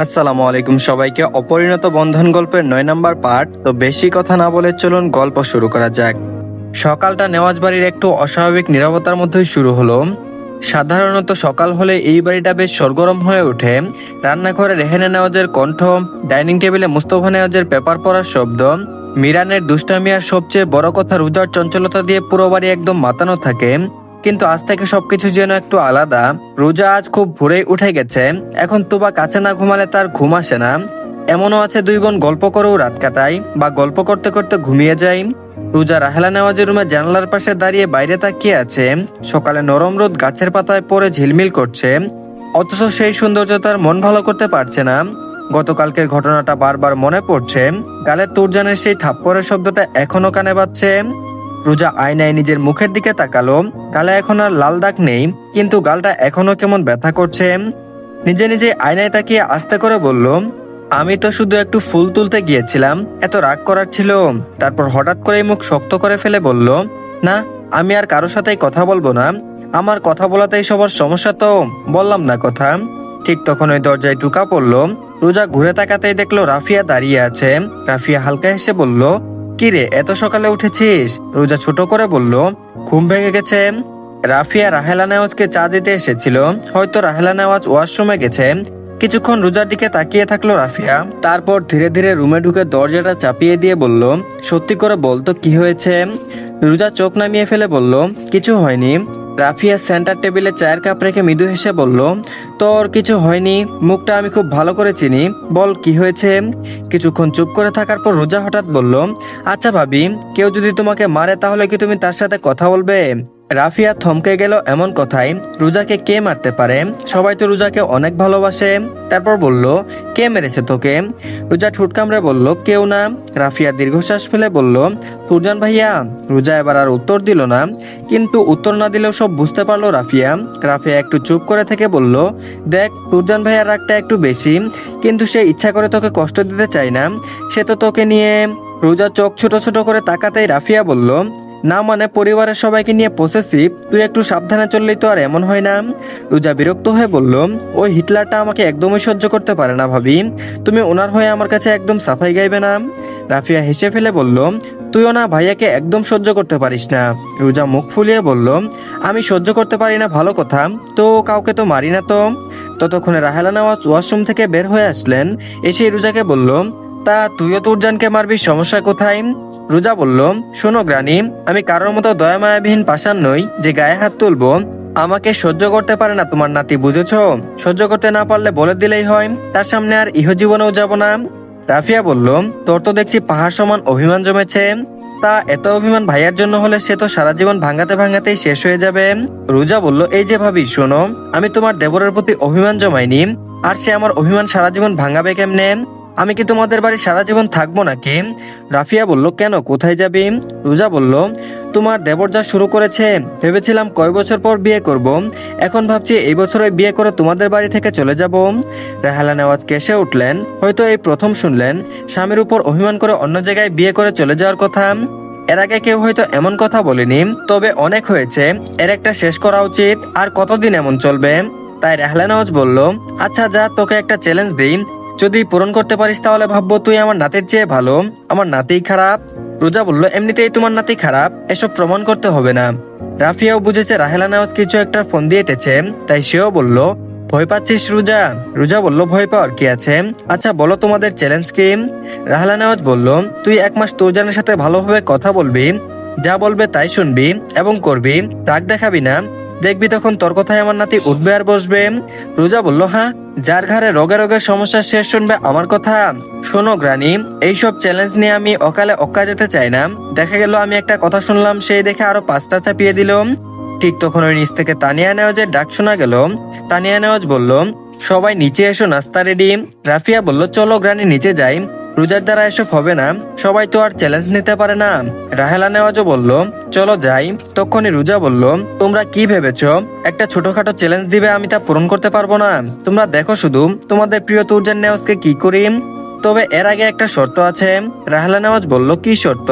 আসসালামু আলাইকুম সবাইকে। অপরিণত বন্ধন গল্পের 9 নম্বর পার্ট। তো বেশি কথা না বলে চলুন গল্প শুরু করা যাক। সকালটা নেওয়াজ বাড়ির একটু অস্বাভাবিক নীরবতার মধ্যেই শুরু হলো। সাধারণত সকাল হলে এই বাড়িটা বেশ সরগরম হয়ে ওঠে। রান্নাঘরে রেহেনা নেওয়াজের কণ্ঠ, ডাইনিং টেবিলে মুস্তফা নেওয়াজের পেপার পড়ার শব্দ, মিরানের দুষ্টামি আর সবচেয়ে বড় কথা রুজার চঞ্চলতা দিয়ে পুরো বাড়ি একদম মাতানো থাকে। কিন্তু আজ থেকে সবকিছু যেন একটু আলাদা। রোজা আজ খুব ভোরেই উঠে গেছে। এখন তুবা কাছে না ঘুমালে তার ঘুম আসে না। এমনও আছে দুই বোন গল্প করেও রাত কাটায় বা গল্প করতে করতে ঘুমিয়ে যায়। রোজা রাহেলা নেওয়াজের রুমে জানালার পাশে দাঁড়িয়ে বাইরে তাকিয়ে আছে। সকালে নরম রোদ গাছের পাতায় পড়ে ঝিলমিল করছে, অথচ সেই সৌন্দর্য তার মন ভালো করতে পারছে না। গতকালকের ঘটনাটা বারবার মনে পড়ছে। গালের তুরজানের সেই থাপ্পড়ের শব্দটা এখনো কানে বাজছে। রোজা আয়নায় নিজের মুখের দিকে তাকালো। গালে এখন আর লাল দাগ নেই, কিন্তু গালটা এখনো কেমন ব্যথা করছে। নিজে নিজে আয়নায় তাকিয়ে আস্তে করে বলল, আমি তো শুধু একটু ফুল তুলতে গিয়েছিলাম, এত রাগ করার ছিল? তারপর হঠাৎ করে মুখ শক্ত করে ফেলে বলল, না, আমি আর কারোর সাথেই কথা বলবো না। আমার কথা বলাতেই সবার সমস্যা, তো বললাম না কথা। ঠিক তখন ওই দরজায় ঢুকা পড়লো। রোজা ঘুরে তাকাতেই দেখলো রাফিয়া দাঁড়িয়ে আছে। রাফিয়া হালকা হেসে বলল, কি রে, এত সকালে উঠেছিস? রোজা ছোট করে বলল, ঘুম ভেঙে গেছে। রাফিয়া রাহেলা নেওয়াজকে চা দিতে এসেছিল। হয়তো রাহেলা নেওয়াজ ওয়াশরুমে গেছে। কিছুক্ষণ রোজার দিকে তাকিয়ে থাকলো রাফিয়া, তারপর ধীরে ধীরে রুমে ঢুকে দরজাটা চাপিয়ে দিয়ে বলল, সত্যি করে বলতো কি হয়েছে? রোজা চোখ নামিয়ে ফেলে বলল, কিছু হয়নি। রাফিয়া সেন্টার টেবিলে চায়ের কাপ রেখে মৃদু হেসে বলল, তোর কিছু হয়নি, মুখটা আমি খুব ভালো করে চিনি, বল কি হয়েছে? কিছুক্ষণ চুপ করে থাকার পর রোজা হঠাৎ বলল, আচ্ছা ভাবি, কেউ যদি তোমাকে মারে তাহলে কি তুমি তার সাথে কথা বলবে? রাফিয়া থমকে গেল এমন কথায়। রোজাকে কে মারতে পারে? সবাই তো রোজাকে অনেক ভালোবাসে। তারপর বলল, কে মেরেছে তোকে? রোজা ঠোঁট কামড়ে বলল, কেউ না। রাফিয়া দীর্ঘশ্বাস ফেলে বলল, তুরজান ভাইয়া। রোজা এবার আর উত্তর দিল না, কিন্তু উত্তর না দিলেও সব বুঝতে পারলো রাফিয়া। রাফিয়া একটু চুপ করে থেকে বলল, দেখ, তুরজান ভাইয়ার রাগটা একটু বেশি, কিন্তু সে ইচ্ছা করে তোকে কষ্ট দিতে চায় না। সে তো তোকে নিয়ে। রোজা চোখ ছোট ছোট করে তাকাতেই রাফিয়া বলল, না মানে পরিবারের সবাইকে নিয়ে পসেসিভ, তুই একটু সাবধানে চললেই তো আর এমন হয় না। রোজা বিরক্ত হয়ে বলল, ওই হিটলারটা আমাকে একদমই সহ্য করতে পারে না ভাবি, তুমি ওনার হয়ে আমার কাছে একদম সাফাই গাইবে না? রাফিয়া হেসে ফেলে বলল, তুইও না ভাইয়াকে একদম সহ্য করতে পারিস না। রোজা মুখ ফুলিয়ে বলল, আমি সহ্য করতে পারি না ভালো কথা, তো কাউকে তো মারি না তো। ততক্ষণে রাহেলা নেওয়াজ ওয়াশরুম থেকে বের হয়ে আসলেন। এসে রোজাকে বলল, তা তুইও তুরজানকে মারবি, সমস্যা কোথায়? রোজা বলল, শোনো গ্রানি, আমি কারোর মতো দয়া মায়াবিহীন পাষাণ নই যে গায়ে হাত তুলবো। আমাকে সহ্য করতে পারে না তোমার নাতি, বুঝেছো? সহ্য করতে না পারলে বলে দিলেই হয়, তার সামনে আর ইহজীবনেও যাব না। রাফিয়া বলল, তোর তো দেখছি পাহাড় সমান অভিমান জমেছে। তা এত অভিমান ভাইয়ার জন্য হলে সে তো সারা জীবন ভাঙাতে ভাঙাতেই শেষ হয়ে যাবে। রোজা বলল, এই যে ভাবি শোনো, আমি তোমার দেবরের প্রতি অভিমান জমাইনি, আর সে আমার অভিমান সারা জীবন ভাঙাবে কেমনে? আমি কি তোমাদের বাড়ি সারা জীবন থাকবো নাকি? রাফিয়া বলল, কেন, কোথায় যাবি? রোজা বলল, তোমার দেবর যা শুরু করেছে, ভেবেছিলাম কয় বছর পর বিয়ে করব, এখন ভাবছি এই বছরে বিয়ে করে তোমাদের বাড়ি থেকে চলে যাব। রাহেলা নেওয়াজ কেসে উঠলেন। হয়তো এই প্রথম শুনলেন স্বামীর উপর অভিমান করে অন্য জায়গায় বিয়ে করে চলে যাওয়ার কথা। এর আগে কেউ হয়তো এমন কথা বলেনি, তবে অনেক হয়েছে, এর একটা শেষ করা উচিত। আর কতদিন এমন চলবে? তাই রাহেলা নেওয়াজ বলল, আচ্ছা যা, তোকে একটা চ্যালেঞ্জ দিই, যদি পূরণ করতে পারিস তাহলে ভাববো তুই আমার নাতির চেয়ে ভালো। আমার নাতিই খারাপ। রোজা বলল, এমনিতেই তোমার নাতি খারাপ, এসব প্রমাণ করতে হবে না। রাফিয়াও বুঝেছে রাহেলা নেওয়াজ কিছু একটা ফোন দিয়ে এঁটেছে, তাই সেও বলল, ভয় পাচ্ছিস রোজা? রোজা বলল, ভয় পাওয়ার কি আছে, আচ্ছা বলো তোমাদের চ্যালেঞ্জ কি? রাহেলা নেওয়াজ বলল, তুই 1 মাস তুরজানের সাথে ভালোভাবে কথা বলবি, যা বলবে তাই শুনবি এবং করবি, রাগ দেখাবি না। দেখবি তখন তোর কথায় আমার নাতি উঠবে আর বসবে। রোজা বলল, হ্যাঁ, যার ঘরে রোগে রোগের সমস্যা শেষ শুনবে আমার কথা। শোনো গ্রানি, এইসব চ্যালেঞ্জ নিয়ে আমি অকালে অক্কা যেতে চাই না। দেখা গেল আমি একটা কথা শুনলাম, সেই দেখে আরো 5টা চাপিয়ে দিল। ঠিক তখন ওই নিচ থেকে তানিয়া নেওয়াজের ডাক শোনা গেল। তানিয়া নেওয়াজ বলল, সবাই নিচে এসো, নাস্তা রেডি। রাফিয়া বলল, চলো গ্রানি নিচে যাই, রোজার দ্বারা এসব হবে না, সবাই তো আর চ্যালেঞ্জ নিতে পারে না। রাহেলা নেওয়াজও বলল, চলো যাই। তখনই রোজা বলল, তোমরা কি ভেবেছো একটা ছোটখাটো চ্যালেঞ্জ দিবে আমি তা পূরণ করতে পারবো না? তোমরা দেখো শুধু তোমাদের প্রিয় তুরজান নেওয়াজকে কি করি। তবে এর আগে একটা শর্ত আছে। রাহেলা নেওয়াজ বলল, কি শর্ত?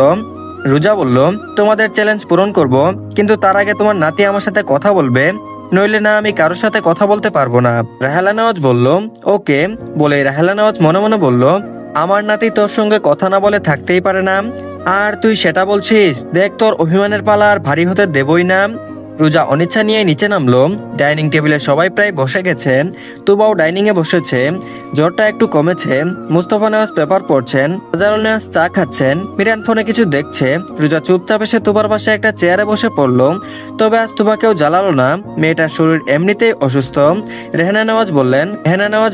রোজা বলল, তোমাদের চ্যালেঞ্জ পূরণ করব, কিন্তু তার আগে তোমার নাতি আমার সাথে কথা বলবে, নইলে না আমি কারোর সাথে কথা বলতে পারবো না। রাহেলা নেওয়াজ বলল, ওকে। বলে রাহেলা নেওয়াজ মনে মনে বলল, আমার নাতি তোর সঙ্গে কথা না বলে থাকতেই পারে না, আর তুই সেটা বলছিস? দেখ, তোর অভিমানের পালা আর ভারী হতে দেবই না। রোজা অনিচ্ছা নিয়ে নিচে নামলো। ডাইনিং টেবিলে সবাই প্রায় বসে গেছে। তুবাও ডাইনিং এ বসেছে। জ্বরটা একটু কমেছে। মুস্তফা নেওয়াজ পেপার পড়ছেন, আজারুল নেওয়াজ চা খাচ্ছেন, মিরান ফোনে কিছু দেখছে। রোজা চুপচাপ এসে তুবার পাশে একটা চেয়ারে বসে পড়লো। তবে আজ তুবাকেও জ্বালালো না, মেয়েটার শরীর এমনিতেই অসুস্থ। রেহানা নেওয়াজ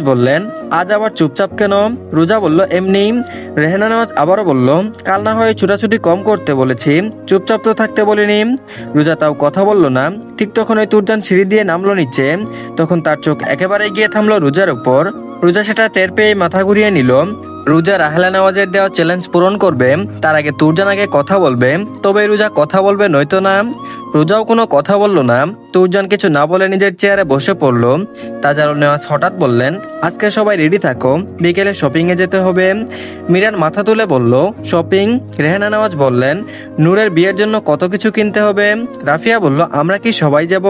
বললেন, আজ আবার চুপচাপ কেন? রোজা বলল, এমনি। রেহানা নেওয়াজ আবারও বলল, কাল না হয় ছুটাছুটি কম করতে বলেছি, চুপচাপ তো থাকতে বলিনি। রোজা তাও কথা বলল না। ঠিক তখন ওই তুরজান সিঁড়ি দিয়ে নামলো নিচে। তখন তার চোখ একেবারে গিয়ে থামলো রোজার উপর। রোজা সেটা টের পেয়ে মাথা ঘুরিয়ে নিল। রোজা রাহেলা নেওয়াজের দেওয়া চ্যালেঞ্জ পূরণ করবে, তার আগে তুরজান আগে কথা বলবে, তবে রোজা কথা বলবে, নয়তো না। রোজাও কোনো কথা বলল না। তুরজান কিছু না বলে নিজের চেয়ারে বসে পড়লো। তাজারুল নেওয়াজ হঠাৎ বললেন, আজকে সবাই রেডি থাকো, বিকেলে শপিং এ যেতে হবে। মিরান মাথা তুলে বলল, শপিং? রেহানা নেওয়াজ বললেন, নূরের বিয়ের জন্য কত কিছু কিনতে হবে। রাফিয়া বলল, আমরা কি সবাই যাব?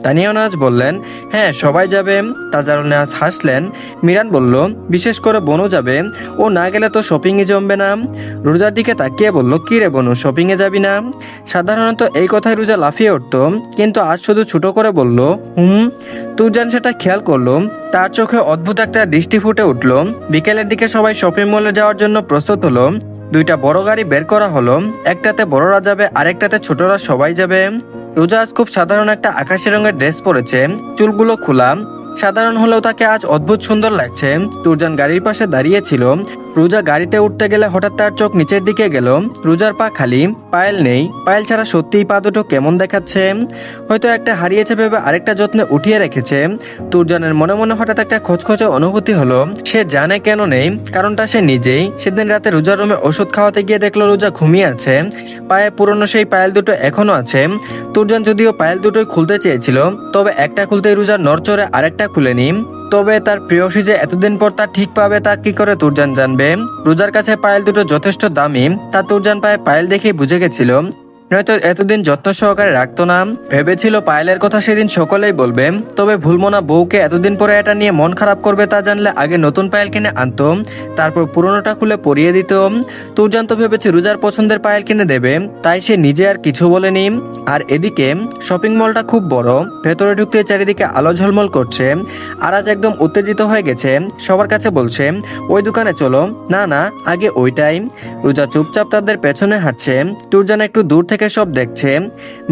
তানিয়া নেওয়াজ বললেন, হ্যাঁ সবাই যাবে। তাজারুল নেওয়াজ হাসলেন। মিরান বলল, বিশেষ করে বনু যাবে, ও না গেলে তো শপিং এ জমবে না। রোজার দিকে তাকিয়ে বলল, কি রে বনু, শপিং এ যাবি না? সাধারণত এই কথায় রোজা লাফিয়ে উঠত, কিন্তু আজ শুধু ছোট করে বলল, তুরজান সেটা খেয়াল করলো। তার চোখে অদ্ভুত একটা দৃষ্টি ফুটে উঠল। বিকেলের দিকে সবাই শপিং মলে যাওয়ার জন্য প্রস্তুত হলো। দুইটা বড় গাড়ি বের করা হলো। একটাতে বড়রা যাবে, আরেকটাতে ছোটরা সবাই যাবে। রোজা আজ খুব সাধারণ একটা আকাশি রঙের ড্রেস পরেছে, চুলগুলো খোলা। সাধারণ হলেও তাকে আজ অদ্ভুত সুন্দর লাগছে। তুরজান গাড়ির পাশে দাঁড়িয়ে ছিল। রোজা গাড়িতে উঠতে গেলে হঠাৎ তার চোখ নিচের দিকে গেল। রোজার পা খালি, পায়েল নেই। পায়েল ছাড়া সত্যিই পা দুটো কেমন দেখাচ্ছে। হয়তো একটা হারিয়েছে ভেবে আরেকটা যত্নে উঠিয়ে রেখেছে। তুরজানের মনে মনে হঠাৎ একটা খচখচে অনুভূতি হলো। সে জানে কেন নেই, কারণটা সে নিজেই। সেদিন রাতে রোজার রুমে ওষুধ খাওয়াতে গিয়ে দেখলো রোজা ঘুমিয়ে আছে। পায়ে পুরনো সেই পায়েল দুটো এখনো আছে। তুরজান যদিও পায়েল দুটোই খুলতে চেয়েছিল, তবে একটা খুলতেই রোজার নড়চড়ে আরেকটা খুলেনি। তবে তার প্রিয়সী যে এতদিন পর তা ঠিক পাবে তা কি করে তুরজান জানবে? রোজার কাছে পায়েল দুটো যথেষ্ট দামি, তা তুরজান পায়ে পায়েল দেখেই বুঝে গেছিল। নয়তো এতদিন যত্ন সহকারে রাখতো না। ভেবেছিল পায়েলের কথা সেদিন সকলেই বলবে, তবে ভুলমনা বউকে এতদিন পরে এটা নিয়ে মন খারাপ করবে তা জানলে আগে নতুন পায়েল কিনে আনতো, তারপর পুরনোটা খুলে পরিয়ে দিত। তুরজান তো ভেবেছে রোজার পছন্দের পায়েল কিনে দেবে, তাই সে নিজে আর কিছু বলেনি। আর এদিকে শপিং মলটা খুব বড়, ভেতরে ঢুকতে চারিদিকে আলো ঝলমল করছে। আর আজ একদম উত্তেজিত হয়ে গেছে, সবার কাছে বলছে, ওই দোকানে চলো। না না, আগে ওইটাই। রোজা চুপচাপ তাদের পেছনে হাঁটছে। তুরজান একটু দূর থেকে সব দেখছে।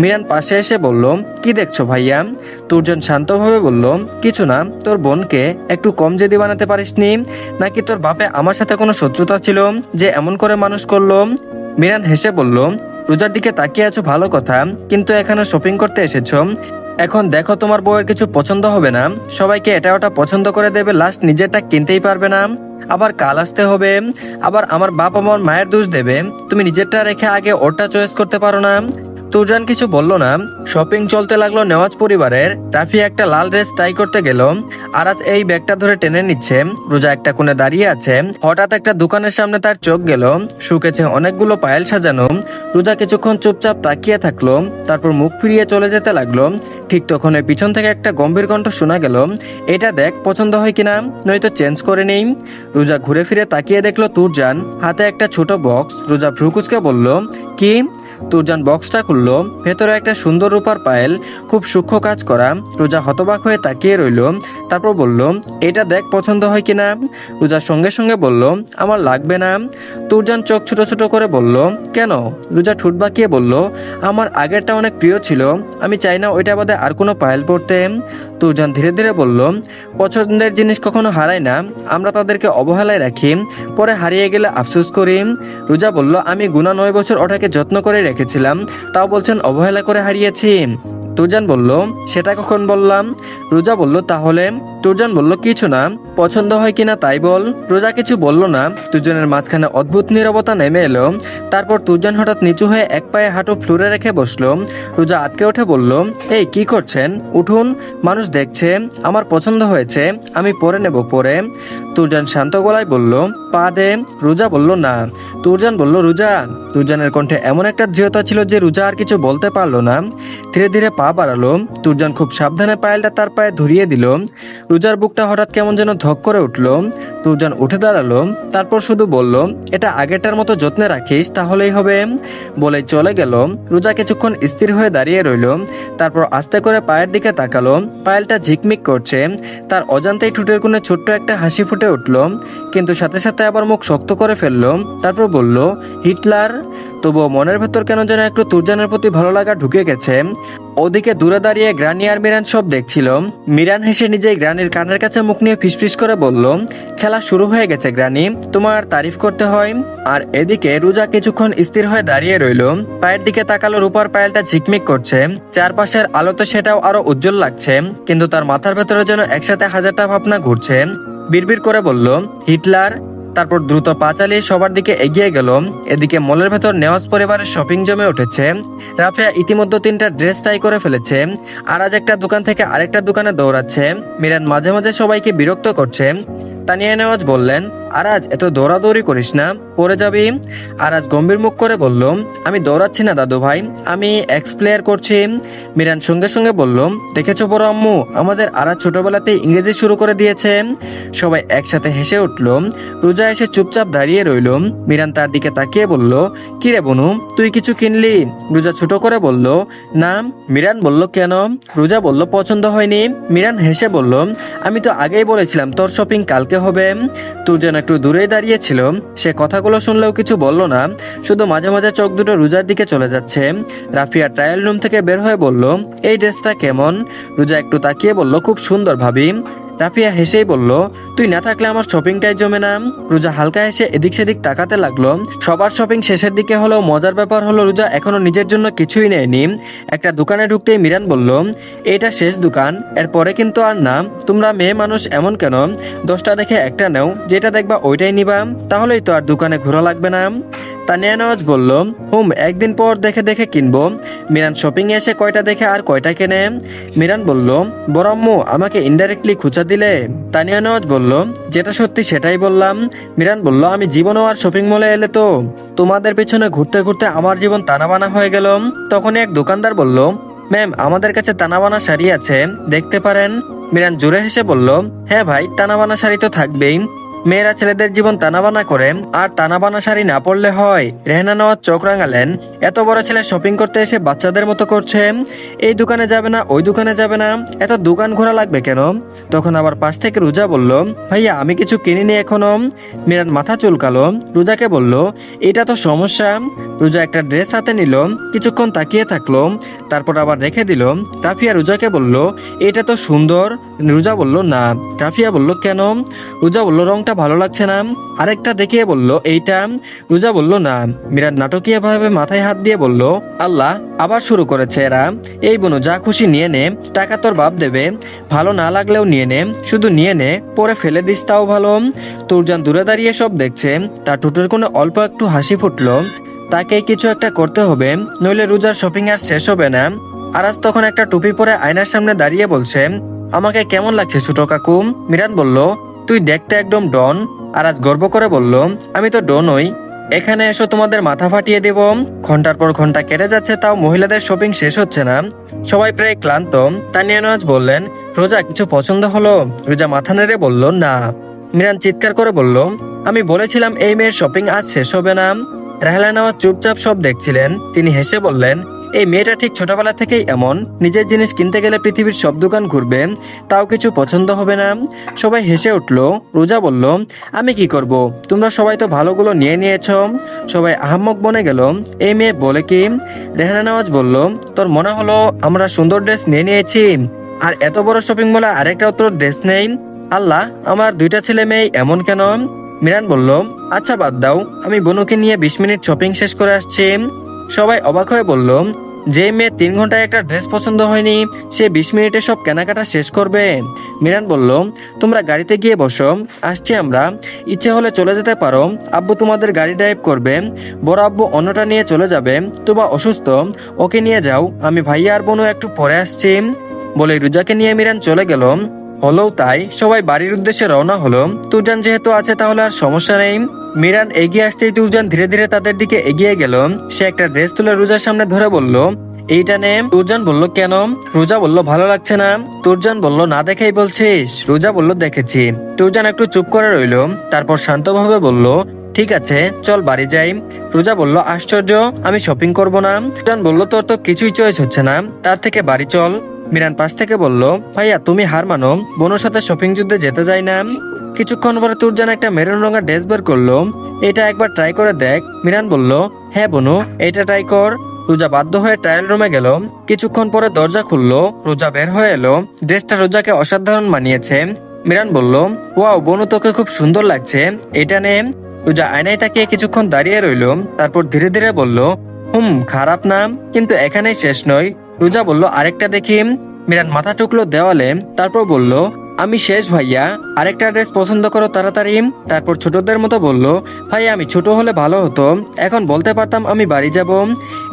মিরান পাশে এসে বলল, কি দেখছো ভাইয়া? তুরজান শান্তভাবে বলল, কিছু না। তোর বোনকে একটু কম জেদি বানাতে পারিসনি? নাকি তোর বাপে আমার সাথে কোনো শত্রুতা ছিল যে এমন করে মানুষ করলো? মিরান হেসে বলল, রোজার দিকে তাকিয়ে আছো ভালো কথা, কিন্তু এখানে শপিং করতে এসেছো। এখন দেখো তোমার বউয়ের কিছু পছন্দ হবে না, সবাইকে এটা ওটা পছন্দ করে দেবে, লাস্ট নিজেরটা কিনতেই পারবে না। আবার কাল আসতে হবে, আবার আমার বাপ আমার মায়ের দোষ দেবে। তুমি নিজেরটা রেখে আগে ওরটা চয়েস করতে পারো না? তুরজান কিছু বলল না। শপিং চলতে লাগলো নেওয়াজ পরিবারের। রাফি একটা লাল ড্রেস ট্রাই করতে গেল, আর আজ এই ব্যাগটা ধরে টেনে নিচ্ছে। রোজা একটা কোণে দাঁড়িয়ে আছে। হঠাৎ একটা দোকানের সামনে তার চোখ গেল, শুকেছে অনেকগুলো পায়েল সাজানো। রোজা কিছুক্ষণ চুপচাপ তাকিয়ে থাকলো, তারপর মুখ ফিরিয়ে চলে যেতে লাগলো। ঠিক তখন পিছন থেকে একটা গম্ভীর কণ্ঠ শোনা গেল, এটা দেখ পছন্দ হয় কিনা, নয়তো চেঞ্জ করে নেই। রোজা ঘুরে ফিরে তাকিয়ে দেখলো তুরজান, হাতে একটা ছোট বক্স। রোজা ভ্রুকুচকে বলল, কি? তুরজান বক্সটা খুললো, ভেতরে একটা সুন্দর রূপার পায়েল, খুব সূক্ষ্ম কাজ করা। রোজা হতবাক হয়ে তাকিয়ে রইল, তারপর বলল, এটা দেখ পছন্দ হয় কিনা। রোজা সঙ্গে সঙ্গে বলল, আমার লাগবে না। তুরজান চোখ ছোট ছোট করে বলল, কেন? রোজা ঠোঁট বাঁকিয়ে বলল, আমার আগেরটা অনেক প্রিয় ছিল, আমি চাই না ওইটা বাদে আর কোনো পায়েল পরতে। তুরজান ধীরে ধীরে বলল, পছন্দের জিনিস কখনো হারায় না, আমরা তাদেরকে অবহেলায় রাখি, পরে হারিয়ে গেলে আফসোস করি। রোজা বলল, আমি গুনা 9 বছর ওটাকে যত্ন করে রেখেছিলাম, তাও বলছেন অবহেলা করে হারিয়েছি। তুরজান বলল, সেটা কখন বললাম? রোজা বলল, তাহলে? তুরজান বলল, কিছু না, পছন্দ হয় কিনা তাই বল। রোজা কিছু বলল না। দুজনের মাঝখানে অদ্ভুত নীরবতা নেমে এলো। তারপর তুরজান হঠাৎ নিচু হয়ে এক পায়ে হাঁটু ফ্লোরে রেখে বসলো। রোজা আটকে উঠে বলল, এই কি করছেন? উঠুন, মানুষ দেখছে। আমার পছন্দ হয়েছে, আমি পরে নেব পরে। তুরজান শান্ত গলায় বলল, পা দে। রোজা বলল, না। তুরজান বলল রুজা। তুরজানের কণ্ঠে এমন একটা দৃঢ়তা ছিল যে রুজা আর কিছু বলতে পারলো না। ধীরে ধীরে পা বাড়ালো। তুরজান খুব সাবধানে পায়েলটা তার পায়ে ধরিয়ে দিল। রুজার বুকটা হঠাৎ কেমন যেন ধক করে উঠল। তুরজান উঠে দাঁড়ালো, তারপর শুধু বলল, এটা আগেরটার মতো যত্নে রাখিস তাহলেই হবে, বলেই চলে গেল। রুজা কিছুক্ষণ স্থির হয়ে দাঁড়িয়ে রইল, তারপর আস্তে করে পায়ের দিকে তাকালো। পায়েলটা ঝিকমিক করছে। তার অজান্তেই ঠোঁটের কোণে ছোট্ট একটা হাসি ফুটে উঠল, কিন্তু সাথে সাথে আবার মুখ শক্ত করে ফেললো। তারপর বলল, হিটলার। তবুও মনের ভেতর কেন যেন একটু তুরজানের প্রতি ভালো লাগা ঢুকে গেছে। ওদিকে দূরে দাঁড়িয়ে গ্রানি আর মিরান সব দেখছিল। মিরান হেসে নিজেই গ্রানির কানের কাছে মুখ নিয়ে ফিসফিস করে বলল, খেলা শুরু হয়ে গেছে গ্রানি, তোমার তারিফ করতে হয়। আর এদিকে রুজা কিছুক্ষণ স্থির হয়ে দাঁড়িয়ে রইল। পায়ের দিকে তাকালো, রূপার পায়েলটা ঝিকমিক করছে। চারপাশের আলোতে সেটাও আরো উজ্জ্বল লাগছে, কিন্তু তার মাথার ভেতরে যেন একসাথে হাজারটা ভাবনা ঘুরছে। বিড়বিড় করে বলল, হিটলার। তারপর দ্রুত পা চালিয়ে সবার দিকে এগিয়ে গেল। এদিকে মলের ভেতর নেওয়াজ পরিবারের শপিং জমে উঠেছে। রাফিয়া ইতিমধ্যে 3টা ড্রেস ট্রাই করে ফেলেছে। আর আজ একটা দোকান থেকে আরেকটা দোকানে দৌড়াচ্ছে। মিরান মাঝে মাঝে সবাইকে বিরক্ত করছে। তানিয়া নেওয়াজ বললেন, আরাজ এত দৌড়াদৌড়ি করিস না, পড়ে যাবি। আরাজ গম্ভীর মুখ করে বলল, আমি দৌড়াচ্ছি না দাদু ভাই, আমি এক্স প্লেয়ার করছি। মিরান সঙ্গে সঙ্গে বলল, দেখেছো বড় আম্মু, আমাদের আরাজ ছোটবেলাতেই ইংরেজি শুরু করে দিয়েছে। সবাই একসাথে হেসে উঠল। রোজা এসে চুপচাপ দাঁড়িয়ে রইল। মিরান তার দিকে তাকিয়ে বলল, কি রে বনু, তুই কিছু কিনলি? রোজা ছোট করে বলল, না। মিরান বলল, কেন? রোজা বলল, পছন্দ হয়নি। মিরান হেসে বলল, আমি তো আগেই বলেছিলাম তোর শপিং কালকে হবে। তুরজান একটু দূরেই দাঁড়িয়েছিল। সে কথাগুলো শুনলেও কিছু বলল না, শুধু মাঝে মাঝে চোখ দুটো রোজার দিকে চলে যাচ্ছে। রাফিয়া ট্রায়াল রুম থেকে বের হয়ে বলল, এই ড্রেসটা কেমন? রোজা একটু তাকিয়ে বলল, খুব সুন্দর ভাবি। রাফিয়া হেসেই বলল, তুই না থাকলে আমার শপিংটাই জমে না। রোজা হালকা হেসে এদিক সেদিক তাকাতে লাগলো। সবার শপিং শেষের দিকে হলেও মজার ব্যাপার হলো রোজা এখনো নিজের জন্য কিছুই নেয়নি। একটা দোকানে ঢুকতেই মিরান বলল, এটা শেষ দোকান, এরপরে কিন্তু আর না। তোমরা মেয়ে মানুষ এমন কেন? 10টা দেখে একটা নেও, যেটা দেখবা ওইটাই নিবা, তাহলেই তো আর দোকানে ঘোরা লাগবে না। তানিয়া নেওয়াজ বলল, একদিন পর দেখে দেখে কিনবো। মিরান শপিং এ এসে কয়টা দেখে আর কয়টা কেনে। মিরান বলল, বড় আম্মু আমাকে ইনডাইরেক্টলি খুঁচা দিলে? তানিয়া নেওয়াজ বলল, যেটা সত্যি সেটাই বললাম। মিরান বলল, আমি জীবনও আর শপিং মলে এলে তো তোমাদের পেছনে ঘুরতে ঘুরতে আমার জীবন তানাবানা হয়ে গেল। তখনই এক দোকানদার বলল, ম্যাম আমাদের কাছে তানাবানা শাড়ি আছে, দেখতে পারেন। মিরান জোরে হেসে বলল, হ্যাঁ ভাই, তানাবানা শাড়ি তো থাকবেই। মেয়েরা ছেলেদের জীবন তানাবানা করে, আর তানাবানা শাড়ি না পরলে হয়? রেহানা নেওয়াজ চোখ রাঙালেন। এত বড় ছেলে শপিং করতে এসে বাচ্চাদের মতো করছে। এই দোকানে যাবে না, ওই দোকানে যাবে না, এত দোকান ঘোরা লাগবে কেন? তখন আবার পাশ থেকে রোজা বলল, ভাইয়া আমি কিছু কিনিনি এখনো। মিরান মাথা চুলকালো। রোজাকে বলল, এটা তো সমস্যা। রোজা একটা ড্রেস হাতে নিল, কিছুক্ষণ তাকিয়ে থাকলো, তারপর আবার রেখে দিল। রাফিয়া রোজাকে বলল, এটা তো সুন্দর। রোজা বলল, না। রাফিয়া বলল, কেন? রোজা বলল, রংটা ভালো লাগছে না। আরেকটা দেখিয়ে বলল, এইটা। রোজা বলল, না। মিরান নাটকীয় ভাবে মাথায় হাত দিয়ে বলল, আল্লাহ, আবার শুরু করেছে এরা। এই বোনো, যা খুশি নিয়ে নে, টাকা তোর বাপ দেবে, ভালো না লাগলেও নিয়ে নে, শুধু নিয়ে নে, পরে ফেলে দিস তাও ভালো। তুরজান দূরে দাঁড়িয়ে সব দেখছে। তার ঠোঁটের কোনো অল্প একটু হাসি ফুটলো। তাকে কিছু একটা করতে হবে, নইলে রোজার শপিং আর শেষ হবে না। আরাজ তখন একটা টুপি পরে আয়নার সামনে দাঁড়িয়ে বলছে, আমাকে কেমন লাগছে ছোট কাকু? মিরান বলল, তুই দেখতে একদম ডন। আরাজ গর্ব করে বলল, আমি তো ডনই, এখানে এসো তোমাদের মাথা ফাটিয়ে দেব। ঘন্টার পর ঘন্টা কেটে যাচ্ছে, তাও মহিলাদের শপিং শেষ হচ্ছে না। সবাই প্রায় ক্লান্ত। তানিয়া নেওয়াজ বললেন, রোজা কিছু পছন্দ হলো? রোজা মাথা নেড়ে বলল, না। মিরান চিৎকার করে বলল, আমি বলেছিলাম এই মেয়ের শপিং আজ শেষ হবে না। রাহেলা নেওয়াজ চুপচাপ সব দেখছিলেন। তিনি হেসে বললেন, এই মেয়েটা ঠিক ছোটবেলা থেকেই এমন, নিজের জিনিস কিনতে গেলে পৃথিবীর সব দোকান ঘুরবে, তাও কিছু পছন্দ হবে না। সবাই হেসে উঠল। রোজা বলল, আমি কি করব, তোমরা সবাই তো ভালোগুলো নিয়ে নিয়েছ। সবাই আহাম্মক বনে গেল, এই মেয়ে বলে কি? রেহানা নেওয়াজ বলল, তোর মনে হলো আমরা সুন্দর ড্রেস নিয়ে নিয়েছি, আর এত বড় শপিং মলে আরেকটা তোর ড্রেস নেই? আল্লাহ, আমার 2টা ছেলে মেয়ে এমন কেন? মিরান বলল, আচ্ছা বাদ দাও, আমি বনুকে নিয়ে 20 মিনিট শপিং শেষ করে আসছি। সবাই অবাক হয়ে বলল, যে মেয়ে 3 ঘন্টায় একটা ড্রেস পছন্দ হয়নি, সে 20 মিনিটে সব কেনাকাটা শেষ করবে? মিরান বলল, তোমরা গাড়িতে গিয়ে বসো, আসছি আমরা, ইচ্ছে হলে চলে যেতে পারো, আব্বু তোমাদের গাড়ি ড্রাইভ করবে, বড় আব্বু অন্যটা নিয়ে চলে যাবে, তুবা অসুস্থ, ওকে নিয়ে যাও, আমি ভাইয়া আর বোনও একটু পরে আসছি। বলে রোজাকে নিয়ে মিরান চলে গেল। হলেও তাই সবাই বাড়ির উদ্দেশ্যে রওনা হলো। তুরজান যেহেতু আছে তাহলে আর সমস্যা নেই। মিরান এগিয়ে আসতেই তুরজান ধীরে ধীরে তাদের দিকে এগিয়ে গেল। সে একটা ড্রেস তুলে রোজার সামনে ধরে বলল, এইটা নে। তুরজান বলল, কেন? রোজা বলল, ভালো লাগছে না। তুরজান বলল, না দেখেই বলছিস? রোজা বলল, দেখেছি। তুরজান একটু চুপ করে রইল, তারপর শান্তভাবে বলল, ঠিক আছে, চল বাড়ি যাই। রোজা বলল, আশ্চর্য, আমি শপিং করব না। তুরজান বলল, তোর তো কিছুই চয়েস হচ্ছে না, তার থেকে বাড়ি চল। মিরান পাশ থেকে বলল, ভাইয়া তুমি হার মানো, বোনের সাথে শপিং যুদ্ধে যেতে যাই না। কিছুক্ষণ পরে তুরজান একটা মেরুন রঙের ড্রেস বের করলো। এটা একবার ট্রাই করে দেখ। মিরান বলল, হ্যাঁ বনু, এটা ট্রাই কর। রোজা বাধ্য হয়ে ট্রায়াল রুমে গেল। কিছুক্ষণ পরে দরজা খুললো, রোজা বের হয়ে এলো। ড্রেসটা রোজাকে অসাধারণ মানিয়েছে। মিরান বলল, ওয়াও বনু, তোকে খুব সুন্দর লাগছে, এটা নে। রোজা আয়নায় তাকিয়ে কিছুক্ষণ দাঁড়িয়ে রইলো, তারপর ধীরে ধীরে বলল, খারাপ না, কিন্তু এখানেই শেষ নয়। রোজা বলল, আরেকটা দেখি। মিরান মাথা টুকলো দেওয়ালে, তারপর বলল, আমি শেষ ভাইয়া, আরেকটা ড্রেস পছন্দ করো তাড়াতাড়ি। তারপর ছোটদের মতো বলল, ভাইয়া আমি ছোট হলে ভালো হতো, এখন বলতে পারতাম আমি বাড়ি যাব।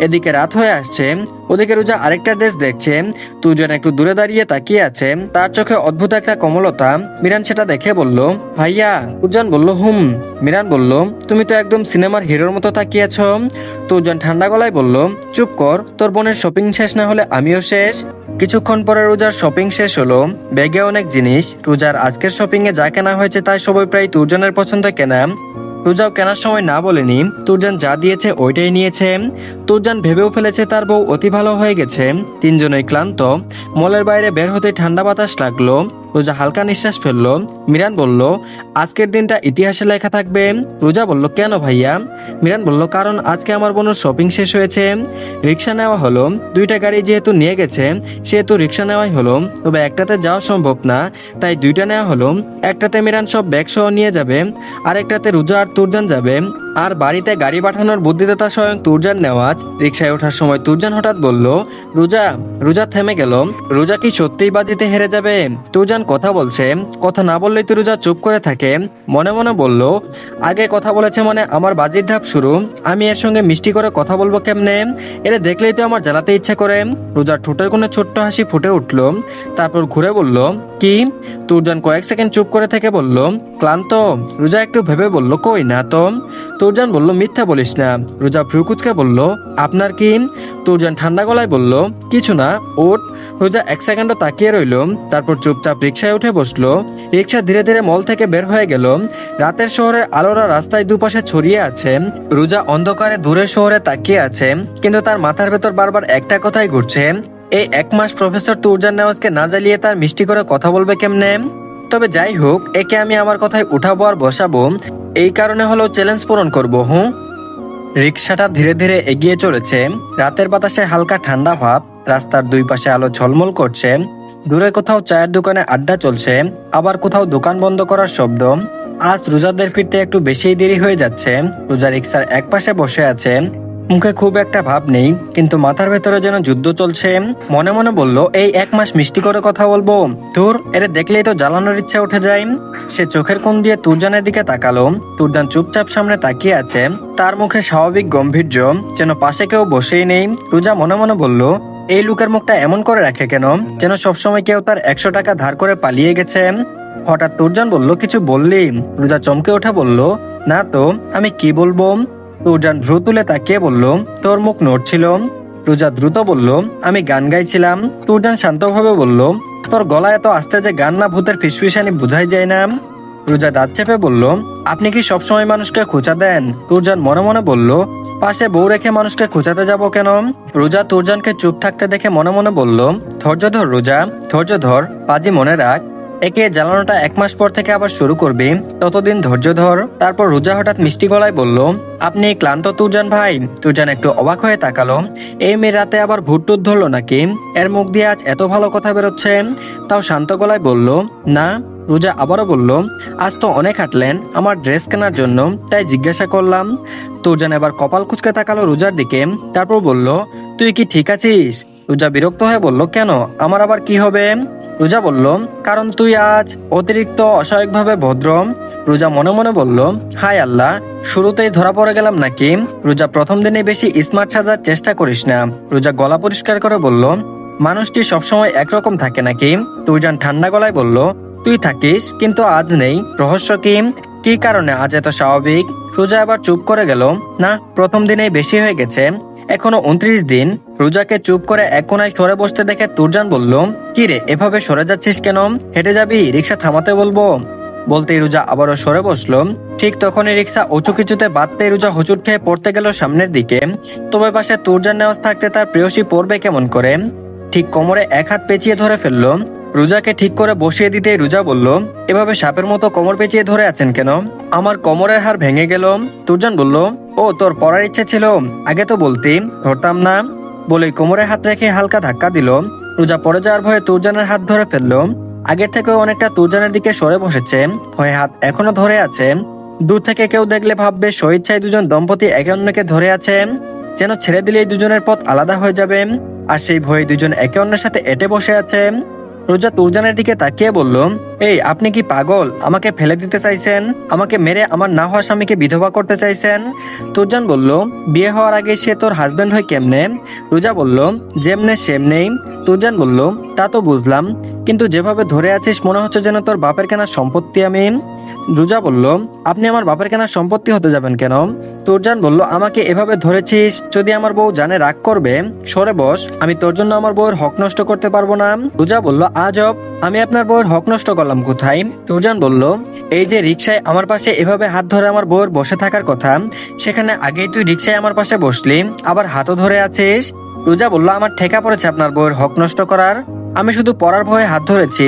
এদিকে রাত হয়ে আসছে, ওদিকে রোজা আরেকটা ড্রেস দেখছে। দুজন একটু দূরে দাঁড়িয়ে তাকিয়ে আছে, তার চোখে অদ্ভুত একটা কমলতা। মিরান সেটা দেখে বলল, ভাইয়া। তুরজান বলল, মিরান বলল, তুমি তো একদম সিনেমার হিরোর মতো তাকিয়েছ। তুরজান ঠান্ডা গলায় বলল, চুপ কর, তোর বোনের শপিং শেষ না হলে আমিও শেষ। কিছুক্ষণ পরে রোজার শপিং শেষ হলো, ব্যাগে অনেক জিনিস। রোজার আজকের শপিং এ যা কেনা হয়েছে তাই সবাই প্রায় তুরজানের পছন্দ কেনা। রোজাও কেনার সময় না বলেনি, তুরজান যা দিয়েছে ওইটাই নিয়েছে। তুরজান ভেবেও ফেলেছে তার বউ অতি ভালো হয়ে গেছে। তিনজনই ক্লান্ত। মলের বাইরে বের হতে ঠান্ডা বাতাস লাগলো। রোজা হালকা নিঃশ্বাস ফেললো। মিরান বলল, আজকের দিনটা ইতিহাসে লেখা থাকবে। রোজা বলল, কেন ভাইয়া? মিরান বলল, কারণ আজকে আমার বোনের শপিং শেষ হয়েছে। রিক্সা নেওয়া হলো, দুইটা গাড়ি যেহেতু নিয়ে গেছে সেহেতু রিক্সা নেওয়াই হলো, তবে একটাতে যাওয়া সম্ভব না, তাই দুইটা নেওয়া হলো। একটাতে মিরান সব ব্যাগ সহ নিয়ে যাবে, আর একটাতে রোজা আর তুরজান যাবে। আর বাড়িতে গাড়ি পাঠানোর বুদ্ধিদাতা স্বয়ং তুরজান নেওয়াজ। রিক্সায় ওঠার সময় তুরজান হঠাৎ বলল, রোজা। রোজা থেমে গেল। রোজা কি সত্যিই বাজিতে হেরে যাবে? তুরজান কথা বলছে, কথা না বললেই তো রোজা চুপ করে থাকে। মনে মনে বলল, আগে কথা বলেছে মানে আমার বাজির ধাপ শুরু, আমি এর সঙ্গে মিষ্টি করে কথা বলবো কেমনে? এরে দেখলেই তো আমার জ্বালাতে ইচ্ছা করে। রোজার ঠোঁটের কোণে ছোট্ট হাসি ফুটে উঠল, তারপর ঘুরে বলল, কি? তুরজান কয়েক সেকেন্ড চুপ করে থেকে বলল, ক্লান্ত। রোজা একটু ভেবে বলল, কই না তো। তুরজান বলল, মিথ্যা বলিস না। রোজা ভ্রুকুচকে বলল, আপনার কি? তুরজান ঠান্ডা গলায় বলল, কিছু না, ওঠ। রোজা এক সেকেন্ডও তাকিয়ে রইল, তারপর চুপচাপ রিক্সায় উঠে বসলো। রিক্সা ধীরে ধীরে মল থেকে বের হয়ে গেল। রাতের শহরের আলোরা রাস্তায় দুপাশে ছড়িয়ে আছে। রোজা অন্ধকারে দূরের শহরে তাকিয়ে আছে, কিন্তু তার মাথার ভেতর বারবার একটা কথাই ঘুরছে, এই এক মাস প্রফেসর তুরজান নেওয়াজকে না জ্বালিয়ে তার মিষ্টি করে কথা বলবে কেমনে? তবে যাই হোক, একে আমি আমার কথায় উঠাবো আর বসাবো, এই কারণে হলো চ্যালেঞ্জ পূরণ করবো। রিক্সাটা ধীরে ধীরে এগিয়ে চলেছে। রাতের বাতাসে হালকা ঠান্ডা ভাব, রাস্তার দুই পাশে আলো ঝলমল করছে। দূরে কোথাও চায়ের দোকানে আড্ডা চলছে, আবার কোথাও দোকান বন্ধ করার শব্দ। আজ রোজাদের ফিরতে একটু বেশিই দেরি হয়ে যাচ্ছে। রোজা রিক্সার এক পাশে বসে আছে, মুখে খুব একটা ভাব নেই, কিন্তু মাথার ভেতরে যেন যুদ্ধ চলছে। মনে মনে বলল, এই এক মাস মিষ্টি করে কথা বলবো, ধুর, এর দেখলেই তো জ্বালানোর ইচ্ছা উঠে যায়। সে চোখের কোণ দিয়ে তুরজানের দিকে তাকালো। তুরজান চুপচাপ সামনে তাকিয়ে আছে, তার মুখে স্বাভাবিক গম্ভীর্য, যেন পাশে কেউ বসেই নেই। রোজা মনে মনে বলল, এই লোকের মুখটা এমন করে রাখে কেন, যেন সবসময় কেউ তার 100 টাকা ধার করে পালিয়ে গেছে। হঠাৎ তুরজান বলল, কিছু বললি? রোজা চমকে ওঠা বলল, না তো, আমি কি বলবো? তুরজান ভ্রু তুলে তাকিয়ে বলল, তোর মুখ নড়ছিল। রোজা দ্রুত বলল, আমি গান গাইছিলাম। তুরজান শান্তভাবে বলল, তোর গলা এত আস্তে যে গান না ভূতের ফিসফিসানি বোঝাই যায় না। রোজা দাঁত চেপে বলল, আপনি কি সবসময় মানুষকে খোঁচা দেন? তুরজান মনে মনে বলল, পাশে বউ রেখে মানুষকে খোঁচাতে যাব কেন? রোজা তুরজানকে চুপ থাকতে দেখে মনে মনে বলল, ধৈর্য ধর রোজা, ধৈর্য ধর, বাজি মনে রাখ, একে জ্বালানোটা 1 মাস পর থেকে আবার শুরু করবি, ততদিন ধৈর্য ধর। তারপর রোজা হঠাৎ মিষ্টি গলায় বলল, আপনি ক্লান্ত তুরজান ভাই? তুরজান একটু অবাক হয়ে তাকালো, এই মেয়ে রাতে আবার ভুটটুট ধরলো নাকি? এর মুখ দিয়ে আজ এত ভালো কথা বেরোচ্ছে। তাও শান্ত গলায় বলল, না। রোজা আবারও বলল, আজ তো অনেক হাঁটলেন আমার ড্রেস কেনার জন্য, তাই জিজ্ঞাসা করলাম। তুরজান এবার কপাল কুঁচকে তাকালো রোজার দিকে, তারপর বলল, তুই কি ঠিক আছিস? রোজা বিরক্ত হয়ে বলল, কেন, আমার আবার কি হবে? রোজা বলল, কারণ তুই আজ অতিরিক্ত অস্বাভাবিকভাবে ভদ্র। রোজা মনে মনে বলল, হায় আল্লাহ, শুরুতেই ধরা পড়ে গেলাম নাকি? রোজা প্রথম দিনে বেশি স্মার্ট সাজার চেষ্টা করিস না। রোজা গলা পরিষ্কার করে বলল, মানুষটি সবসময় একরকম থাকে নাকি? তুরজান ঠান্ডা গলায় বলল, তুই থাকিস, কিন্তু আজ নেই। রহস্য কি? কি কারণে আজ এত স্বাভাবিক? রোজা আবার চুপ করে গেল। না, প্রথম দিনেই বেশি হয়ে গেছে, এখনো 29 দিন। রোজাকে চুপ করে এক কোনায় সরে বসতে দেখে তুরজান বলল, কি রে, এভাবে সরে যাচ্ছিস কেন? হেঁটে যাবি? রিক্সা থামাতে বলবো? বলতেই রোজা আবারও সরে বসলো। ঠিক তখনই রিক্সা উঁচু কিছুতে বাঁধতেই রোজা হোঁচট খেয়ে পড়তে গেল সামনের দিকে। তবে পাশে তুরজান নেওয়াজ থাকতে তার প্রেয়সী পড়বে কেমন করে? ঠিক কোমরে এক হাত পেঁচিয়ে ধরে ফেললো। রোজাকে ঠিক করে বসিয়ে দিতেই রোজা বলল, এভাবে সাপের মতো কোমর পেঁচিয়ে ধরে আছেন কেন? আমার কোমরের হাড় ভেঙে গেল। তুরজান বলল, ও তোর পড়ার ইচ্ছে ছিল, আগে তো বলতি, ধরতাম না। বলেই কোমরে হাত রেখে হালকা ধাক্কা দিল। রোজা পড়ে যাওয়ার ভয়ে তুরজানের হাত ধরে ফেললো। আগের থেকেও অনেকটা তুরজানের দিকে সরে বসেছে, ভয়ে হাত এখনো ধরে আছে। দূর থেকে কেউ দেখলে ভাববে স্বেচ্ছায় দুজন দম্পতি একে অন্যকে ধরে আছে, যেন ছেড়ে দিলেই দুজনের পথ আলাদা হয়ে যাবে। আর সেই ভয়ে দুজন একে অন্যের সাথে এঁটে বসে আছে। রোজা তুরজানের দিকে তাকিয়ে বলল, এই আপনি কি পাগল? আমাকে ফেলে দিতে চাইছেন? আমাকে মেরে আমার না হওয়া স্বামীকে বিধবা করতে চাইছেন? তুরজান বলল, বিয়ে হওয়ার আগে সে তোর হাজবেন্ড হয় কেমনে? রোজা বলল, যেমনে সেমনেই। তুরজান বলল, তা তো বুঝলাম, কিন্তু যেভাবে ধরে আছিস মনে হচ্ছে যেন তোর বাপের কেনা সম্পত্তি আমি। রোজা বলল, আপনি আমার বাপের কেনা সম্পত্তি হতে যাবেন কেন? তুরজান বলল, আমাকে এভাবে ধরেছিস, যদি আমার বউ জানে রাগ করবে। সরে বস, আমি তোর জন্য আমার বউয়ের হক নষ্ট করতে পারবো না। রোজা বলল, আজব, আমি আপনার বউয়ের হক নষ্ট করলাম কোথায়? তুরজান বলল, এই যে রিক্সায় আমার পাশে এভাবে হাত ধরে আমার বউয়ের বসে থাকার কথা, সেখানে আগেই তুই রিক্সায় আমার পাশে বসলি, আবার হাতও ধরে আছিস। রোজা বলল, আমার ঠেকা পড়েছে আপনার বউয়ের হক নষ্ট করার। আমি শুধু পড়ার ভয়ে হাত ধরেছি।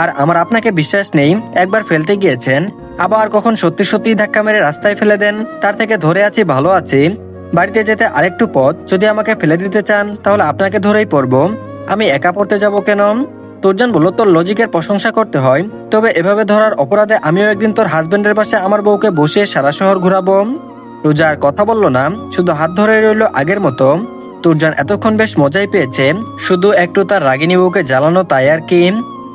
আর আমার আপনাকে বিশ্বাস নেই, একবার ফেলতে গিয়েছেন, আবার কখন সত্যি সত্যি ধাক্কা মেরে রাস্তায় ফেলে দেন। তার থেকে ধরে আছি, ভালো আছি। বাড়িতে যেতে আরেকটু পথ, যদি আমাকে ফেলে দিতে চান তাহলে আপনাকে ধরেই পড়বো, আমি একা পড়তে যাব কেন? তুরজান বলল, তোর লজিকের প্রশংসা করতে হয়, তবে এভাবে ধরার অপরাধে আমিও একদিন তোর হাজবেন্ডের পাশে আমার বউকে বসিয়ে সারা শহর ঘুরাবো। রোজা আর কথা বলল না, শুধু হাত ধরে রইল আগের মতো। তুরজান এতক্ষণ বেশ মজাই পেয়েছে, শুধু একটু তার রাগিনী বউকে জ্বালানো, তাই আর কি।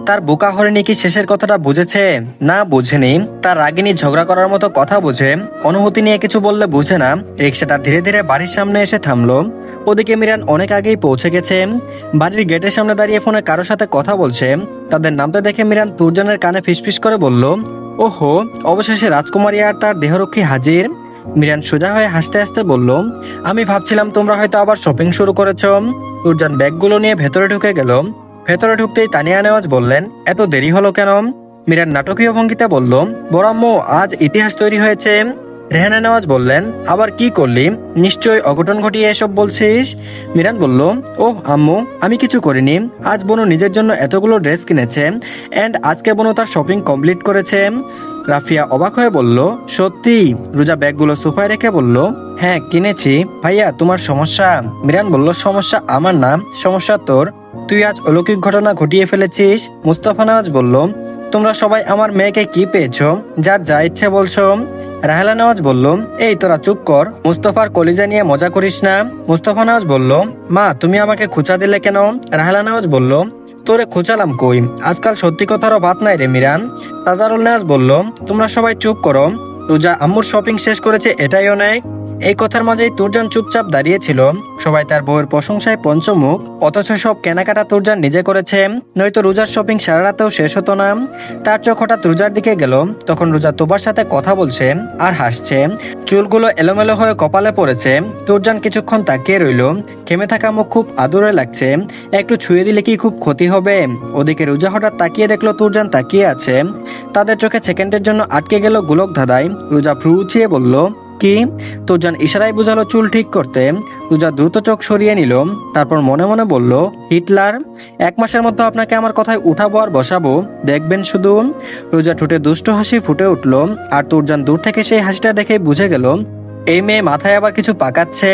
তার বোকা হরিণী কি শেষের কথাটা বুঝেছে? না, বুঝেনি। তার রাগিনী ঝগড়া করার মতো কথা বুঝে, অনুভূতি নিয়ে কিছু বললে বুঝে না। রিক্সাটা ধীরে ধীরে বাড়ির সামনে এসে থামলো। ওদিকে মিরান অনেক আগেই পৌঁছে গেছে। বাড়ির গেটের সামনে দাঁড়িয়ে ফোনে কারোর সাথে কথা বলছে। তাদের নামতে দেখে মিরান তুরজানের কানে ফিসফিস করে বলল, ওহো, অবশেষে রাজকুমারী আর তার দেহরক্ষী হাজির। মিরান সোজা হয়ে হাসতে হাসতে বলল, আমি ভাবছিলাম তোমরা হয়তো আবার শপিং শুরু করেছ। তুরজান ব্যাগগুলো নিয়ে ভেতরে ঢুকে গেল। ভেতরে ঢুকতেই তানিয়া নেওয়াজ বললেন, এত দেরি হলো কেন? মিরান নাটকীয় ভঙ্গিতে বলল, বড় আম্মু, আজ ইতিহাস তৈরি হয়েছে। রেহানা নেওয়াজ বললেন, আবার কি করলি? নিশ্চয়ই অঘটন ঘটিয়ে এসব বলছিস। মিরান বলল, ওহ আম্মু, আমি কিছু করিনি। আজ বনু নিজের জন্য এতগুলো ড্রেস কিনেছে, এন্ড আজকে বনু তার শপিং কমপ্লিট করেছে। রাফিয়া অবাক হয়ে বলল, সত্যি? রোজা ব্যাগগুলো সোফায় রেখে বলল, হ্যাঁ কিনেছি। ভাইয়া, তোমার সমস্যা? মিরান বলল, সমস্যা আমার না, সমস্যা তোর। তুই আজ অলৌকিক ঘটনা ঘটিয়ে ফেলেছিস। মুস্তাফা নেওয়াজ বলল, তোমরা সবাই আমার মেয়েকে কি পেয়েছো, যার যা ইচ্ছে বলছো? রাহেলা নেওয়াজ বলল, এই তোরা চুপ কর, মুস্তফার কলিজা নিয়ে মজা করিস না। মুস্তফা নেওয়াজ বলল, মা তুমি আমাকে খোঁচা দিলে কেন? রাহেলা নেওয়াজ বলল, তোরে খোঁচালাম কই, আজকাল সত্যি কথারও বাত নাই রে মিরান। তাজারুল নেওয়াজ বলল, তোমরা সবাই চুপ করো, রোজা আম্মুর শপিং শেষ করেছে, এটাই অনেক। এই কথার মাঝেই তুরজান চুপচাপ দাঁড়িয়েছিল। সবাই তার বউয়ের প্রশংসায় পঞ্চমুখ, অথচ সব কেনাকাটা তুরজান নিজে করেছে, নয়তো রোজার শপিং সারা রাতেও শেষ হতো না। তার চোখ হঠাৎ রোজার দিকে গেল, তখন রোজা তোবার সাথে কথা বলছে আর হাসছে, চুলগুলো এলোমেলো হয়ে কপালে পড়েছে। তুরজান কিছুক্ষণ তাকিয়ে রইল, ঘেমে থাকা মুখ খুব আদুরে লাগছে, একটু ছুঁয়ে দিলে কি খুব ক্ষতি হবে? ওদিকে রোজা হঠাৎ তাকিয়ে দেখলো তুরজান তাকিয়ে আছে। তাদের চোখে সেকেন্ডের জন্য আটকে গেল গোলক ধাঁধায়। রোজা ভ্রু উঁচিয়ে বলল, কি? তুরজান ইশারায় বুঝালো চুল ঠিক করতে। রোজা দ্রুত চোখ সরিয়ে নিল, তারপর মনে মনে বলল, হিটলার। 1 মাসের মধ্যে আপনাকে আমার কথায় উঠাবো আর বসাবো, দেখবেন শুধু। রোজা ঠোঁটে দুষ্ট হাসি ফুটে উঠল, আর তুরজান দূর থেকে সেই হাসিটা দেখে বুঝে গেল এই মেয়ে মাথায় আবার কিছু পাকাচ্ছে।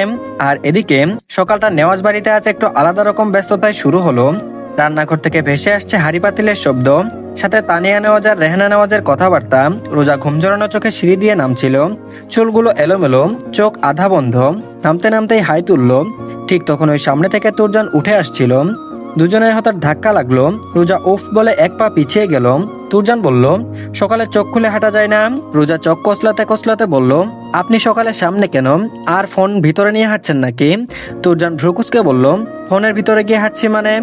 আর এদিকে সকালটা নেওয়াজ বাড়িতে আছে একটু আলাদা রকম ব্যস্ততায় শুরু হলো। রান্নাঘর থেকে ভেসে আসছে হাঁড়ি পাতিলের শব্দ, সাথে তানিয়া নেওয়াজ আর রেহানা নেওয়াজের কথাবার্তা। রোজা ঘুম জড়ানো চোখে সিঁড়ি দিয়ে নামছিল, চুলগুলো এলোমেলো, চোখ আধা বন্ধ। নামতে নামতেই হাই তুলল। ঠিক তখন ওই সামনে থেকে তুরজান উঠে আসছিল। দুজনের হঠাৎ ধাক্কা লাগলো। রোজা উফ বলে এক পা পিছিয়ে গেল। তুরজান বলল, সকালে চোখ খুলে হাঁটা যায় না? রোজা চোখ কসলাতে কসলাতে বলল, আপনি সকালে সামনে কেন, আর ফোন ভিতরে নিয়ে হাঁটছেন নাকি? তুরজান ভ্রুকুচকে বলল, ফোনের ভিতরে গিয়ে হাঁটছি মানে?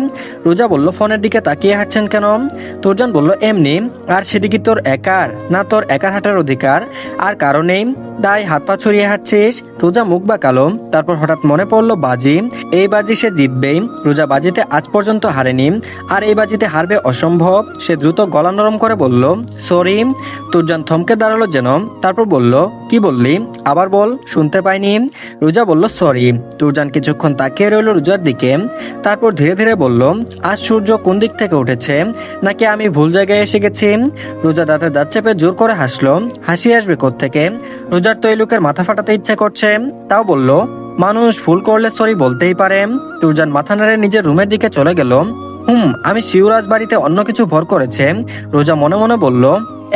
রোজা বলল, ফোনের দিকে তাকিয়ে হাঁটছেন কেন? তুরজান বলল, এমনি। আর সেদিকে তোর একার না, তোর একার হাঁটার অধিকার আর কারণেই তাই হাত পা ছড়িয়ে হাঁটছিস? রোজা মুখ বাঁকালো, তারপর হঠাৎ মনে পড়লো বাজি, এই বাজি সে জিতবেই। রোজা বাজিতে আজ পর্যন্ত হারেনি, আর এই বাজিতে হারবে অসম্ভব। সে দ্রুত গলা নরম করে বলল, সরি। তুরজান থমকে দাঁড়ালো যেন, তারপর বলল, কি বললি? আবার বল, শুনতে পাইনি। রোজা বলল, সরি। তুরজান কিছুক্ষণ তাকিয়ে রইল রোজার দিকে, তারপর ধীরে ধীরে বলল, আজ সূর্য কোন দিক থেকে উঠেছে, নাকি আমি ভুল জায়গায় এসে গেছি? রোজা দাঁতে দাঁত চেপে জোর করে হাসলো। হাসি আসবে কোত্থেকে? রোজার তো এই লোকের মাথা ফাটাতে ইচ্ছে করছে, তাও বলল, মানুষ ভুল করলে সরি বলতেই পারে। তুরজান মাথা নেড়ে নিজের রুমের দিকে চলে গেল। আমি শিউরাজ বাড়িতে অন্য কিছু ভর করেছে। রোজা মনে মনে বলল,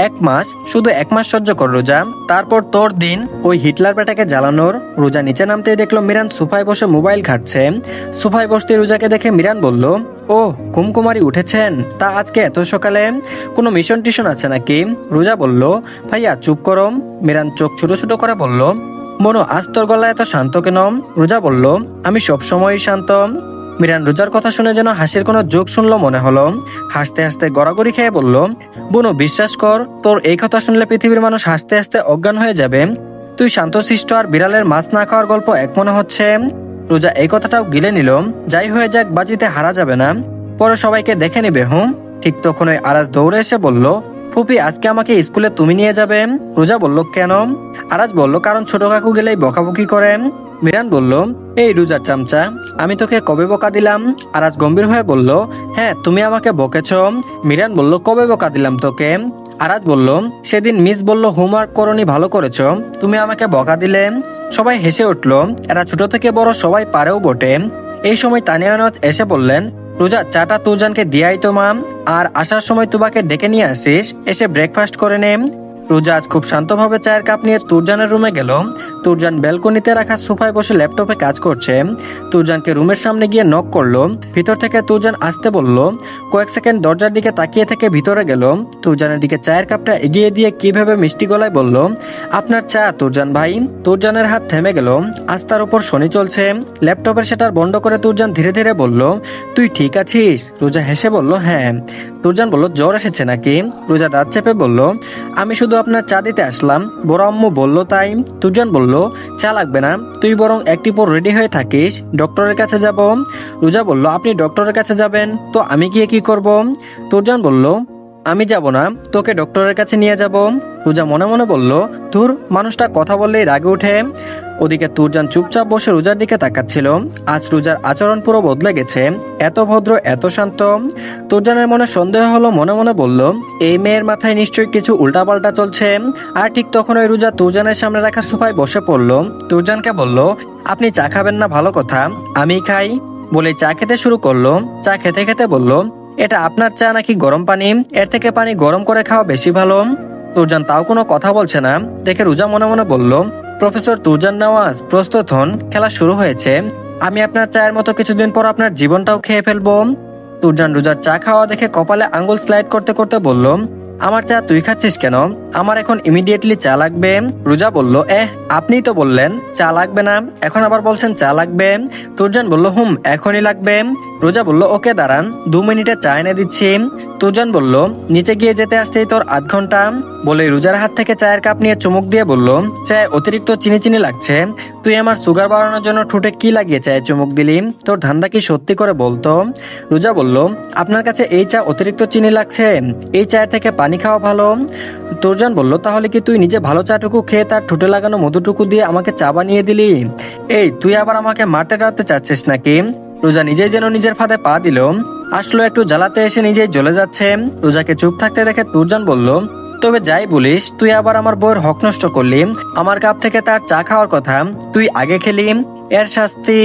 1 মাস, শুধু 1 মাস সহ্য কর রোজা, তারপর তোর দিন ওই হিটলার বেটাকে জ্বালানোর। রোজা নিচে নামতেই দেখলো মিরান সোফায় বসে মোবাইল ঘাটছে। সোফায় বসতে রোজাকে দেখে মিরান বলল, ও কুমকুমারি উঠেছেন, তা আজকে এত সকালে? কোনো মিশন টিশন আছে নাকি? রোজা বলল, ভাইয়া চুপ করো। মিরান চোখ ছোট ছোট করে বলল, মনো আজ তোর গলা এত শান্ত কেন? রোজা বলল, আমি সবসময়ই শান্ত। মিরান রোজার কথা শুনে যেন হাসির কোনো যোগ শুনলো মনে হলো। হাসতে হাসতে গড়াগড়ি খেয়ে বলল, বুনু বিশ্বাস কর, তোর এই কথা শুনলে পৃথিবীর মানুষ হাসতে হাসতে অজ্ঞান হয়ে যাবে। তুই শান্তশিষ্ট আর বিড়ালের মাছ না খাওয়ার গল্প এক মনে হচ্ছে। রোজা এই কথাটাও গিলে নিল। যাই হয়ে যাক, বাজিতে হারা যাবে না, পরে সবাইকে দেখে নিবে। ঠিক তখন ওই আরাজ দৌড়ে এসে বলল, ফুপি আজকে আমাকে স্কুলে তুমি নিয়ে যাবে? রোজা বলল, কেন? আরাজ বলল, কারণ ছোট কাকু গেলেই বকাবকি করেন। মিরান বলল, এই রোজার চামচা, আমি তোকে কবে বকা দিলাম? আরাজ গম্ভীর হয়ে বলল, হ্যাঁ তুমি আমাকে বকেছ। মিরান বলল, কবে বকা দিলাম তোকে? আরাজ বলল, সেদিন মিস বলল হোমওয়ার্ক করনি, ভালো করেছ, তুমি আমাকে বকা দিলে। সবাই হেসে উঠল। এরা ছোট থেকে বড় সবাই পারেও বটে। এই সময় তানিয়া নওয়াজ এসে বললেন, রোজা চাটা তুরজানকে দিয়াই তো মা, আর আসার সময় তুবাকে ডেকে নিয়ে আসিস, এসে ব্রেকফাস্ট করে নে। রোজা আজ খুব শান্তভাবে চায়ের কাপ নিয়ে তুরজানের রুমে গেল। তুরজান ব্যালকনিতে রাখা সোফায় বসে ল্যাপটপে কাজ করছে। তুরজানকে রুমের সামনে গিয়ে নক করলো। ভিতর থেকে তুরজান আসতে বলল। কয়েক সেকেন্ড দরজার দিকে তাকিয়ে থেকে ভিতরে গেল। তুরজানের দিকে চায়ের কাপটা এগিয়ে দিয়ে কিভাবে মিষ্টি গলায় বলল, আপনার চা তুরজান ভাই। তুরজানের হাত থেমে গেল। আজ তার উপর শনি চলছে। ল্যাপটপের সেটার বন্ধ করে তুরজান ধীরে ধীরে বলল, তুই ঠিক আছিস? রোজা হেসে বলল, হ্যাঁ। তুরজান বলল, জ্বর এসেছে নাকি? রোজা দাঁত চেপে বলল, আমি শুধু আপনার চা দিতে আসলাম, বড় আম্মু বলল তাই। তুরজান বলল, চা লাগবে না, তুই বরং একটি পর রেডি হয়ে থাকিস, ডক্টরের কাছে যাব। রোজা বলল, আপনি ডক্টরের কাছে যাবেন তো আমি গিয়ে কি করব? তুরজান বলল, আমি যাব না, তোকে ডক্টরের কাছে নিয়ে যাব। রোজা মনে মনে বলল, ধুর, মানুষটা কথা বললেই রাগে ওঠে। ওদিকে তুরজান চুপচাপ বসে রোজার দিকে তাকাচ্ছিল। আজ রোজার আচরণ পুরো বদলে গেছে, এত ভদ্র, এত শান্ত। তুরজানের মনে সন্দেহ হলো, মনে মনে বলল, এই মেয়ের মাথায় নিশ্চয়ই কিছু উল্টাপাল্টা চলছে। আর ঠিক তখন ওই রোজা তুরজানের সামনে রাখা সোফায় বসে পড়ল। তুরজানকে বলল, আপনি চা খাবেন না? ভালো কথা, আমি খাই। বলে চা খেতে শুরু করলো। চা খেতে খেতে বলল, এটা আপনার চা নাকি গরম পানি? এর থেকে পানি গরম করে খাওয়া বেশি ভালো। তুরজান তাও কোনো কথা বলছে না দেখে রোজা মনে মনে বলল, প্রফেসর তুরজান নওয়াজ, প্রস্তুত হন, খেলা শুরু হয়েছে। আমি আপনার চায়ের মতো কিছুদিন পর আপনার জীবনটাও খেয়ে ফেলবো। তুরজান রোজার চা খাওয়া দেখে কপালে আঙ্গুল স্লাইড করতে করতে বলল, আমার চা তুই খাচ্ছিস কেন? আমার এখন ইমিডিয়েটলি চা লাগবে। রোজা বলল, আপনিই তো বললেন চা লাগবে না, এখন আবার বলছেন চা লাগবে। তুরজান বলল, এখনই লাগবে। রোজা বলল, ওকে দাঁড়ান, 2 মিনিটে চা এনে দিচ্ছি। তুরজান বলল, নিচে গিয়ে যেতে আসতেই তোর 8 ঘন্টা। বলে রোজার হাত থেকে চায়ের কাপ নিয়ে চুমুক দিয়ে বলল, চায়ে অতিরিক্ত চিনি চিনি লাগছে। তুই আমার সুগার বাড়ানোর জন্য ঠোঁটে কি লাগিয়ে চায়ে চুমুক দিলি? তোর ধান্দা কি সত্যি করে বলতো? রোজা বলল, আপনার কাছে এই চা অতিরিক্ত চিনি লাগছে? এই চায়ের থেকে পানি খাওয়া ভালো। তুরজান বলল, তাহলে কি তুই নিজে ভালো চাটুকু খেয়ে তার ঠোঁটে লাগানো মধুটুকু দিয়ে আমাকে চা বানিয়ে দিলি? এই তুই আবার আমাকে মারতে টারতে চাচ্ছিস নাকি? রোজা নিজেই যেন নিজের ফাঁদে পা দিল। আসলো একটু জ্বালাতে এসে নিজেই জ্বলে যাচ্ছে। রোজাকে চুপ থাকতে দেখে তুরজান বলল, তবে যাই বলিস, তুই আবার আমার বউয়ের হক নষ্ট করলি। আমার কাপ থেকে তার চা খাওয়ার কথা তুই আগে খেলি, এর শাস্তি